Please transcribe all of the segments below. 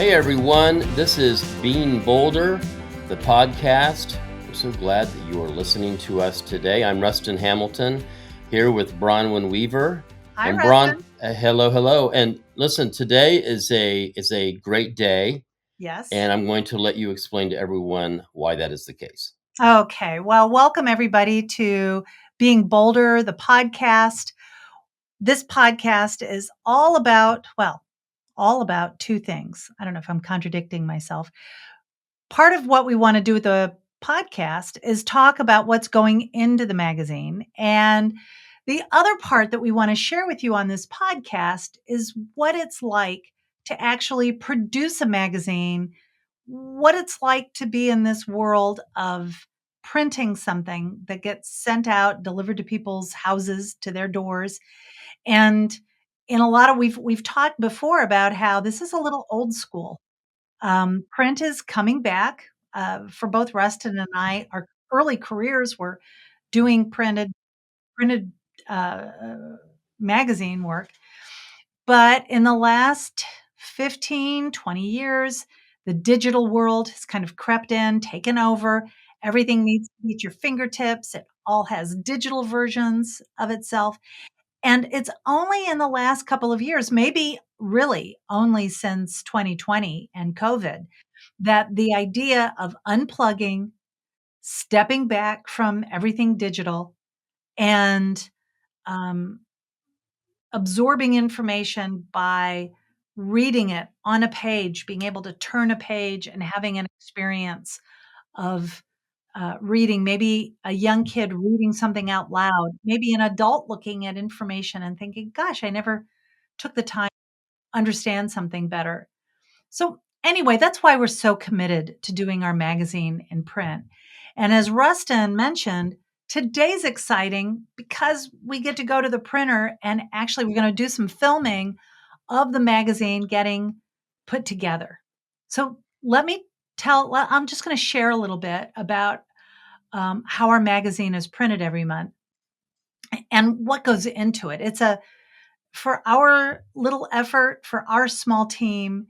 Hey everyone, this is Being Bolder, the podcast. I'm so glad that you are listening to us today. I'm Rustin Hamilton here with Bronwyn Weaver. Hi, And Rustin. hello. And listen, today is a great day, Yes. and I'm going to let you explain to everyone why that is the case. Okay. Well, welcome everybody to Being Bolder, the podcast. This podcast is all about two things. I don't know if I'm contradicting myself. Part of what we want to do with the podcast is talk about what's going into the magazine. And the other part that we want to share with you on this podcast is what it's like to actually produce a magazine, what it's like to be in this world of printing something that gets sent out, delivered to people's houses, to their doors. And in a lot of we've talked before about how this is a little old school. Print is coming back for both Rustin and I. Our early careers were doing printed uh, magazine work, but in the last 15, 20 years, the digital world has kind of crept in, taken over. Everything needs to be at your fingertips. It all has digital versions of itself. And it's only in the last couple of years, maybe really only since 2020 and COVID, that the idea of unplugging, stepping back from everything digital, and um, absorbing information by reading it on a page, being able to turn a page and having an experience of reading, maybe a young kid reading something out loud, maybe an adult looking at information and thinking, gosh, I never took the time to understand something better. So, anyway, that's why we're so committed to doing our magazine in print. And as Rustin mentioned, today's exciting because we get to go to the printer and actually we're going to do some filming of the magazine getting put together. So, I'm just going to share a little bit about how our magazine is printed every month and what goes into it. For our little effort, for our small team,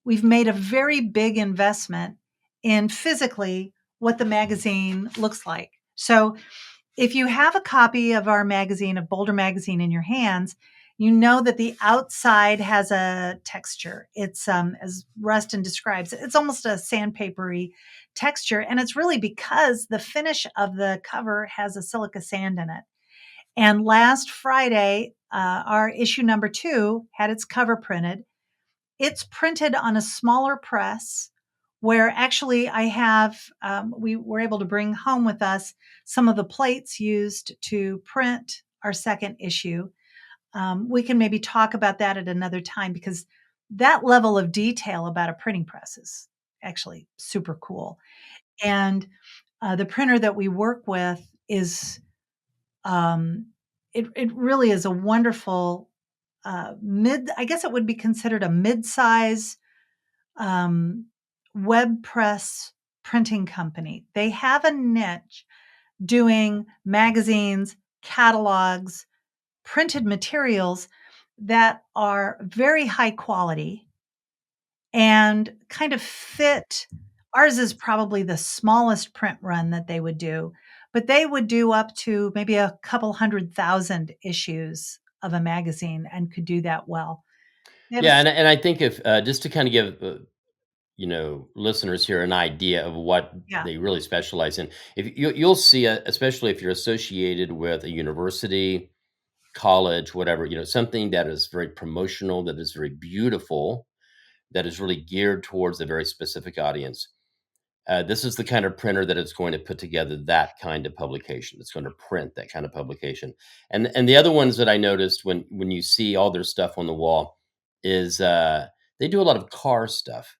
we've made a very big investment in physically what the magazine looks like. So if you have a copy of our magazine, of Boulder Magazine in your hands, you know that the outside has a texture. It's, as Rustin describes, it's almost a sandpapery texture. And it's really because the finish of the cover has a silica sand in it. And last Friday, our issue number 2 had its cover printed. It's printed on a smaller press where actually we were able to bring home with us some of the plates used to print our second issue. We can maybe talk about that at another time because that level of detail about a printing press is actually super cool. And the printer that we work with is, um, it really is a wonderful I guess it would be considered a mid-size um, web press printing company. They have a niche doing magazines, catalogs, printed materials that are very high quality and kind of fit. Ours is probably the smallest print run that they would do, but they would do up to maybe a couple 100,000 issues of a magazine and could do that well. They have a Yeah, and I think if just to kind of give listeners here an idea of what Yeah. they really specialize in. If you'll see, especially if you're associated with a university, college, whatever, something that is very promotional, that is very beautiful, that is really geared towards a very specific audience. This is the kind of printer that is going to put together that kind of publication. It's going to print that kind of publication. And the other ones that I noticed when you see all their stuff on the wall is they do a lot of car stuff.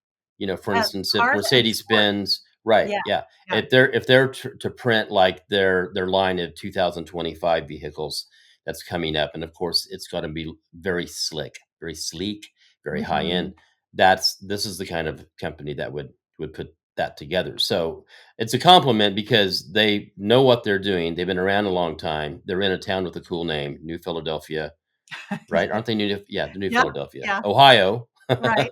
For Yes, instance, if cars and Mercedes sports. Benz, right? Yeah, Yeah, yeah. if they're to print like their line of 2025 vehicles that's coming up, and of course it's got to be very slick, very sleek, very high end. Mhm. This is the kind of company that would put that together. So it's a compliment because they know what they're doing. They've been around a long time. They're in a town with a cool name, New Philadelphia, right? Aren't they new? Yeah, the New Yep, Philadelphia, yeah. Ohio. right.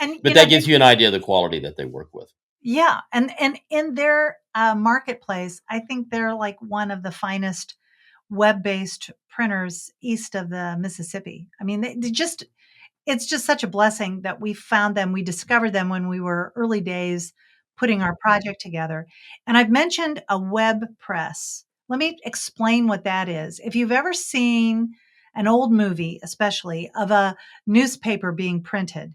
And, But that gives you an idea of the quality that they work with. yeah, and in their, marketplace, I think they're, like, one of the finest web-based printers east of the Mississippi. I mean, they just it's just such a blessing that we found them. We discovered them when we were early days putting our project together. And I've mentioned a web press. Let me explain what that is. If you've ever seen an old movie, especially of a newspaper being printed,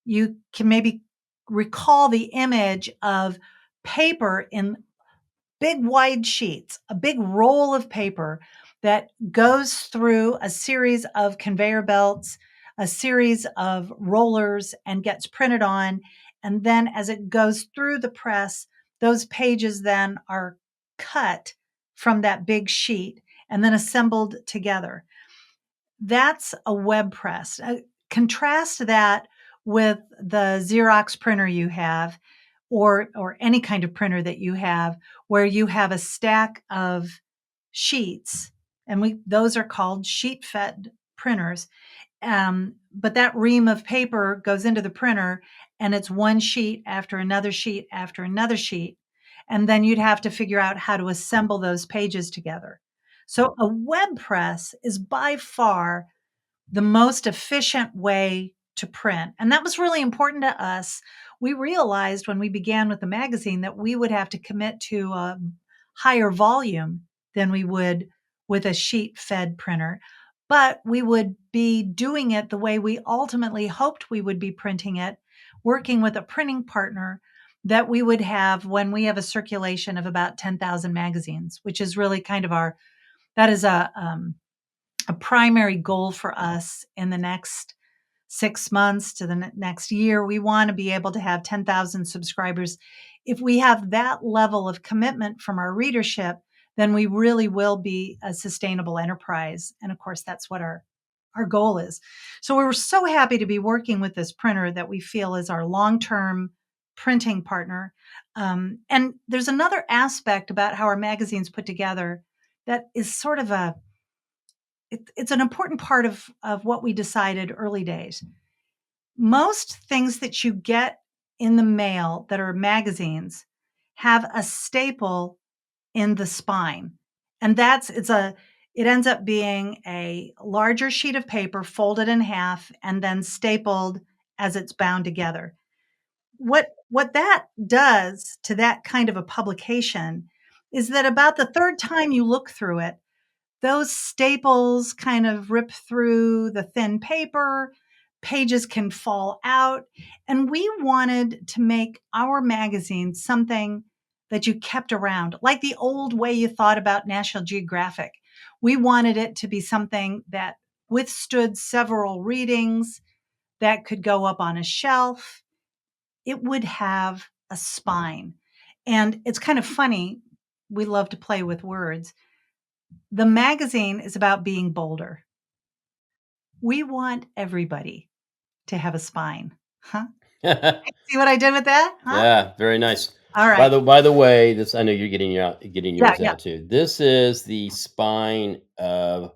you can maybe recall the image of paper in big wide sheets, a big roll of paper that goes through a series of conveyor belts, a series of rollers, and gets printed on. And then as it goes through the press, those pages then are cut from that big sheet and then assembled together. That's a web press. Contrast that with the Xerox printer you have, or any kind of printer that you have, where you have a stack of sheets, and we those are called sheet fed printers. But that ream of paper goes into the printer, and it's one sheet after another sheet after another sheet, and then you'd have to figure out how to assemble those pages together. So a web press is by far the most efficient way to print. And that was really important to us. We realized when we began with the magazine that we would have to commit to a higher volume than we would with a sheet fed printer, but we would be doing it the way we ultimately hoped we would be printing it, working with a printing partner that we would have when we have a circulation of about 10,000 magazines, which is really kind of that is a primary goal for us in the next 6 months to the next year. We want to be able to have 10,000 subscribers. If we have that level of commitment from our readership, then we really will be a sustainable enterprise. And of course, that's what our goal is. So we were so happy to be working with this printer that we feel is our long-term printing partner. And there's another aspect about how our magazine's put together that is sort of it's an important part of what we decided early days. Most things that you get in the mail that are magazines have a staple in the spine. And it ends up being a larger sheet of paper folded in half and then stapled as it's bound together. What that does to that kind of a publication is that about the third time you look through it, those staples kind of rip through the thin paper, pages can fall out, and we wanted to make our magazine something that you kept around, like the old way you thought about National Geographic. We wanted it to be something that withstood several readings, that could go up on a shelf. It would have a spine. And it's kind of funny, we love to play with words. The magazine is about being bolder. We want everybody to have a spine. Huh? See what I did with that? Huh? Yeah, very nice. All By right. the way, this I know you're getting Yeah, yours yeah. out too. This is the spine of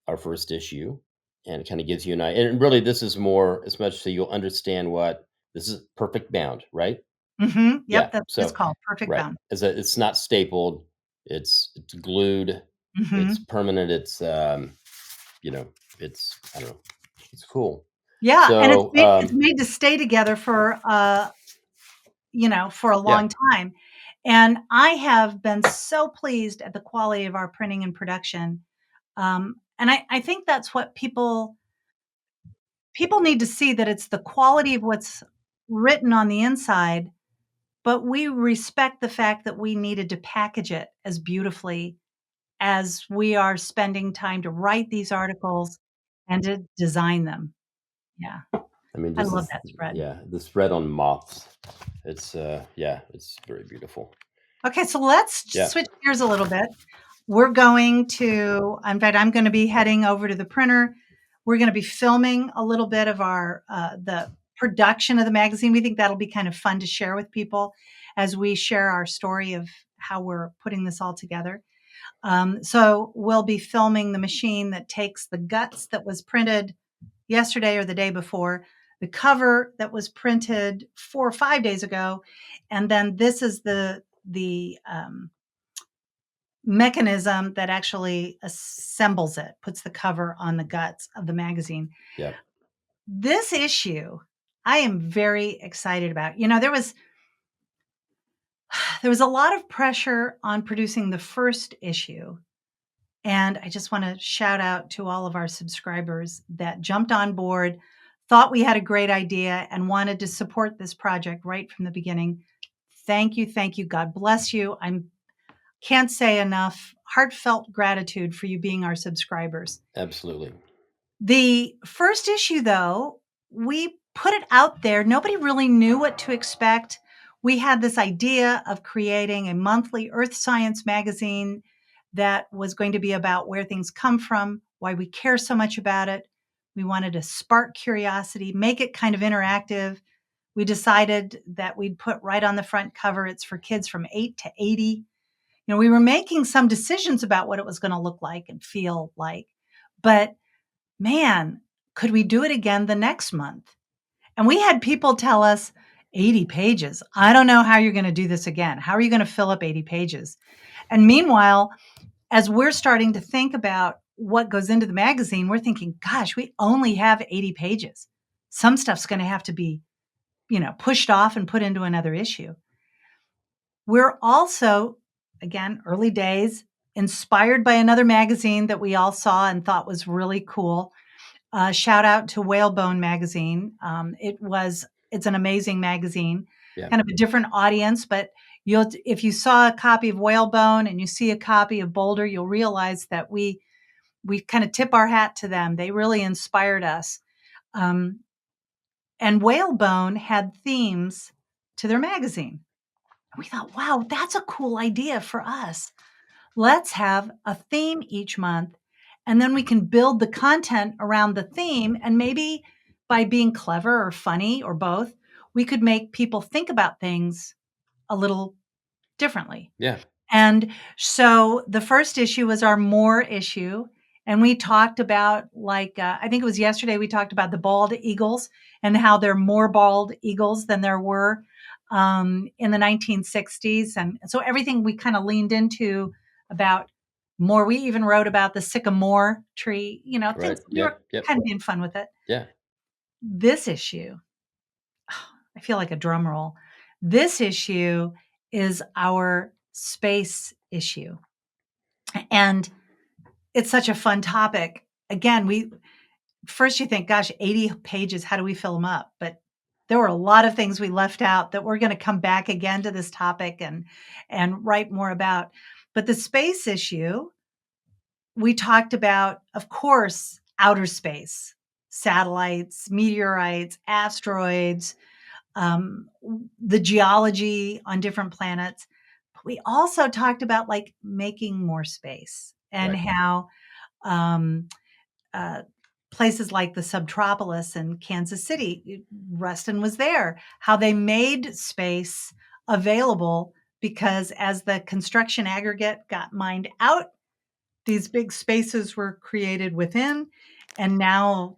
our first issue, and it kind of gives you an idea. And really, this is more as much so you'll understand what this is perfect bound, right? Yep, Yeah. that's what it's So, called, perfect right, bound. it's not stapled. It's glued. It's Mhm. permanent. You know, it's I don't know. It's cool. Yeah, and So, it's made to stay together for, for a yeah. long time, and I have been so pleased at the quality of our printing and production, and I think that's what people need to see, that it's the quality of what's written on the inside, but we respect the fact that we needed to package it as beautifully as we are spending time to write these articles and to design them. Yeah, I mean, I this love is that spread. yeah, the spread on moths. It's yeah, it's very beautiful. Okay, so let's Yeah. switch gears a little bit. We're going to in fact, I'm gonna be heading over to the printer. We're gonna be filming a little bit of the production of the magazine. We think that'll be kind of fun to share with people as we share our story of how we're putting this all together. So we'll be filming the machine that takes the guts that was printed yesterday or the day before, the cover that was printed 4 or 5 days ago, and then this is the mechanism that actually assembles it, puts the cover on the guts of the magazine. Yep. This issue, I am very excited about. There was a lot of pressure on producing the first issue, and I just want to shout out to all of our subscribers that jumped on board, thought we had a great idea, and wanted to support this project right from the beginning. Thank you, thank you. God bless you. I can't say enough heartfelt gratitude for you being our subscribers. Absolutely. The first issue, though, we put it out there. Nobody really knew what to expect. We had this idea of creating a monthly earth science magazine that was going to be about where things come from, why we care so much about it. We wanted to spark curiosity, make it kind of interactive. We decided that we'd put right on the front cover, it's for kids from 8 to 80. We were making some decisions about what it was going to look like and feel like. But man, could we do it again the next month? And we had people tell us 80 pages. I don't know how you're going to do this again. How are you going to fill up 80 pages? And meanwhile, as we're starting to think about what goes into the magazine, we're thinking, gosh, we only have 80 pages. Some stuff's going to have to be, pushed off and put into another issue. We're also, again, early days, inspired by another magazine that we all saw and thought was really cool. Shout out to Whalebone magazine. It's an amazing magazine, Yeah. kind of a different audience, but if you saw a copy of Whalebone and you see a copy of Boulder, you'll realize that we kind of tip our hat to them. They really inspired us. And Whalebone had themes to their magazine. We thought, wow, that's a cool idea for us. Let's have a theme each month, and then we can build the content around the theme. And maybe by being clever or funny or both, we could make people think about things a little differently. Yeah. And so the first issue was our more issue. And we talked about, I think it was yesterday, we talked about the bald eagles and how there are more bald eagles than there were in the 1960s. And so everything we kind of leaned into about more. We even wrote about the sycamore tree, Right. things. We were Yep. Yep. kind of being fun with it. Yeah. This issue, I feel like a drum roll. This issue is our space issue. And it's such a fun topic. Again, first you think, gosh, 80 pages, how do we fill them up? But there were a lot of things we left out that we're going to come back again to this topic and write more about. But the space issue, we talked about, of course, outer space, satellites, meteorites, asteroids, the geology on different planets. But we also talked about making more space and Right. how um, uh, places like the subtropolis in Kansas City, Rustin was there, how they made space available because as the construction aggregate got mined out, these big spaces were created within. And now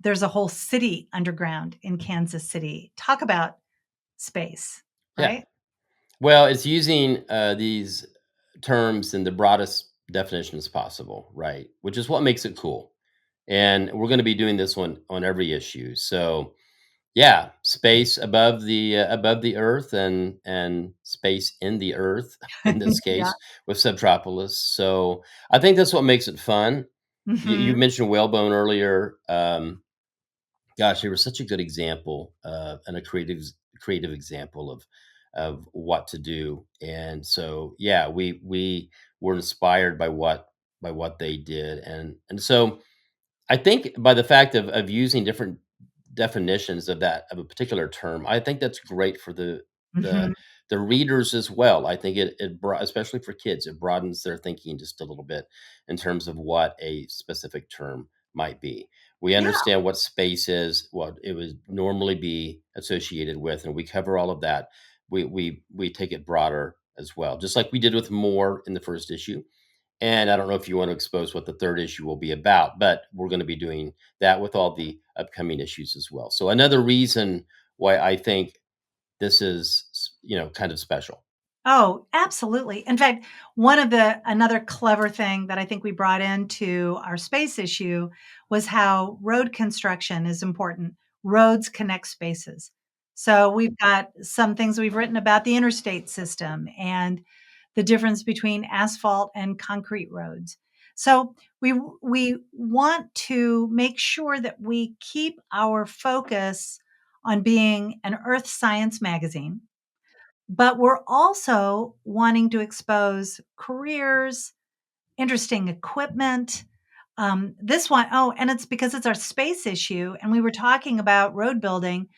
there's a whole city underground in Kansas City. Talk about space, Yeah. right? Well, it's using these terms in the broadest definitions possible, right? Which is what makes it cool. And we're going to be doing this one on every issue. So, yeah, space above the Earth and space in the Earth in this Yeah. case with Subtropolis. So, I think that's what makes it fun. You Hmm. mentioned whalebone earlier. Gosh, they were such a good example and a creative example of what to do. And so, yeah, we were inspired by what they did, and so I think by the fact of using different definitions of a particular term, I think that's great for the Hmm. the readers as well. I think especially for kids, it broadens their thinking just a little bit in terms of what a specific term might be. We Yeah. understand what space is, what it would normally be associated with, and we cover all of that. We take it broader as well, just like we did with more in the first issue. And I don't know if you want to expose what the third issue will be about, but we're going to be doing that with all the upcoming issues as well. So another reason why I think this is, kind of special. Oh, absolutely. In fact, one of the another clever thing that I think we brought into our space issue was how road construction is important. Roads connect spaces. So we've got some things we've written about the interstate system and the difference between asphalt and concrete roads. So we want to make sure that we keep our focus on being an earth science magazine, but we're also wanting to expose careers, interesting equipment. This one, oh, and it's because it's our space issue. And we were talking about road building.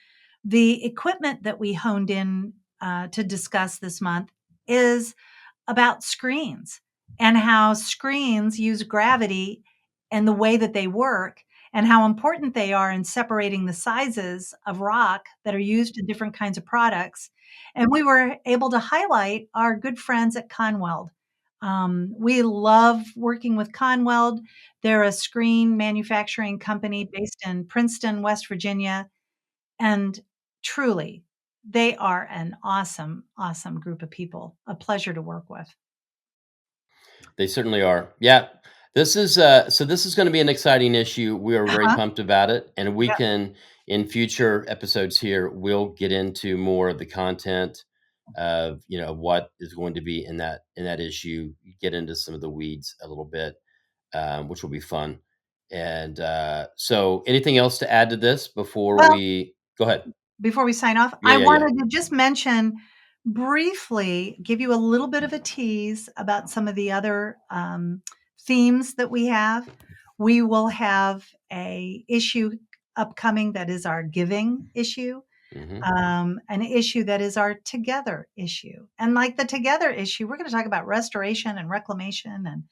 The equipment that we honed in to discuss this month is about screens and how screens use gravity and the way that they work and how important they are in separating the sizes of rock that are used in different kinds of products. And we were able to highlight our good friends at Conweld. We love working with Conweld. They're a screen manufacturing company based in Princeton, West Virginia. And truly, they are an awesome, awesome group of people, a pleasure to work with. They certainly are. Yeah. This is going to be an exciting issue. We are very Uh-huh. pumped about it, and we Yep. can in future episodes here we'll get into more of the content of what is going to be in that issue. Get into some of the weeds a little bit, which will be fun. And so, anything else to add to this before Well, we go ahead? before we sign off, Yeah, I yeah, yeah. wanted to just mention briefly, give you a little bit of a tease about some of the other themes that we have. We will have a issue upcoming that is our giving issue, Hmm. an issue that is our together issue. And like the together issue, we're going to talk about restoration and reclamation and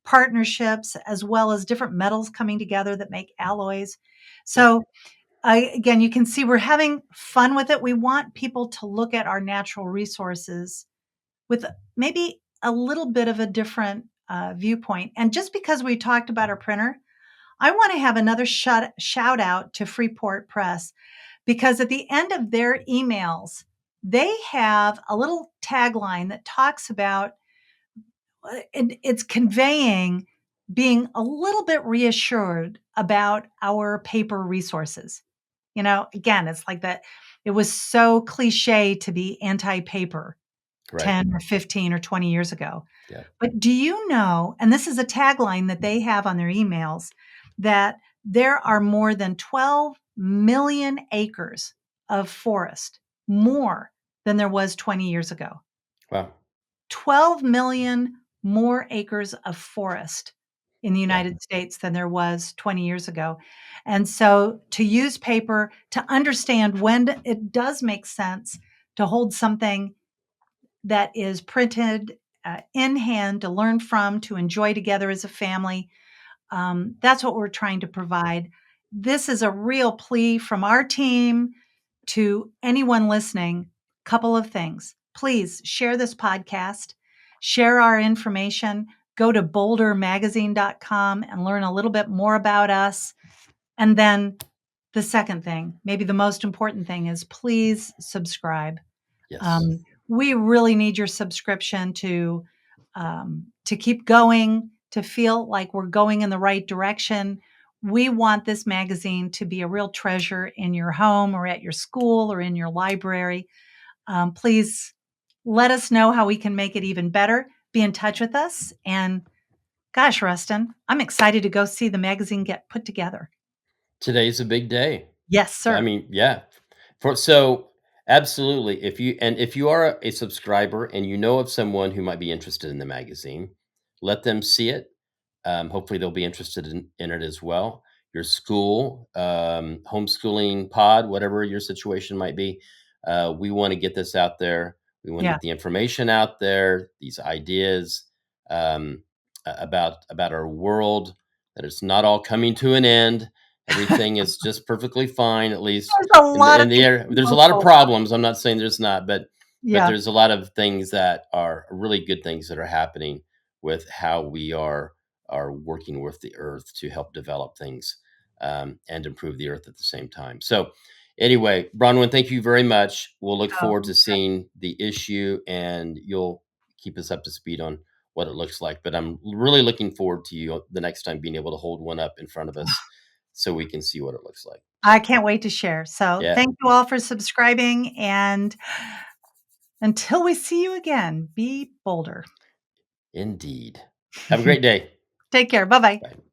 partnerships, as well as different metals coming together that make alloys. Yeah. So again, you can see we're having fun with it. We want people to look at our natural resources with maybe a little bit of a different viewpoint. And just because we talked about our printer, I want to have another shout out to Freeport Press because at the end of their emails, they have a little tagline that talks about it's conveying being a little bit reassured about our paper resources. Again, it's like that. It was so cliche to be anti paper Right. 10 or 15 or 20 years ago. Yeah. But do you know, and this is a tagline that they have on their emails, that there are more than 12 million acres of forest, more than there was 20 years ago. Wow. 12 million more acres of forest in the Yeah. United States than there was 20 years ago. And so to use paper, to understand when it does make sense to hold something that is printed in hand, to learn from, to enjoy together as a family, that's what we're trying to provide. This is a real plea from our team to anyone listening. Couple of things. Please share this podcast, share our information, go to bouldermagazine.com and learn a little bit more about us. And then the second thing, maybe the most important thing, is please subscribe. Yes. We really need your subscription to keep going, to feel like we're going in the right direction. We want this magazine to be a real treasure in your home or at your school or in your library. Please let us know how we can make it even better. Be in touch with us. And gosh, Rustin, I'm excited to go see the magazine get put together. Today's a big day. Yes, I sir. mean, yeah. Absolutely, if you are a subscriber and you know of someone who might be interested in the magazine, let them see it. Hopefully, they'll be interested in it as well. Your school, homeschooling pod, whatever your situation might be, we want to get this out there. We want to Yeah. get the information out there, these ideas um, about our world, that it's not all coming to an end. Everything is just perfectly fine, at least There's a lot of in the things air. to be There's a lot of hopeful about. problems. I'm not saying there's not, but Yeah. there's a lot of things that are really good things that are happening with how we are working with the earth to help develop things and improve the earth at the same time. So, anyway, Bronwyn, thank you very much. We'll look forward to Oh, seeing the issue, and you'll keep us up to speed on what it looks like. But I'm really looking forward to you the next time being able to hold one up in front of us so we can see what it looks like. I So, can't wait to share. So yeah, thank you all for subscribing. And until we see you again, be bolder. indeed. Have a great day. Take care. Bye bye. Bye.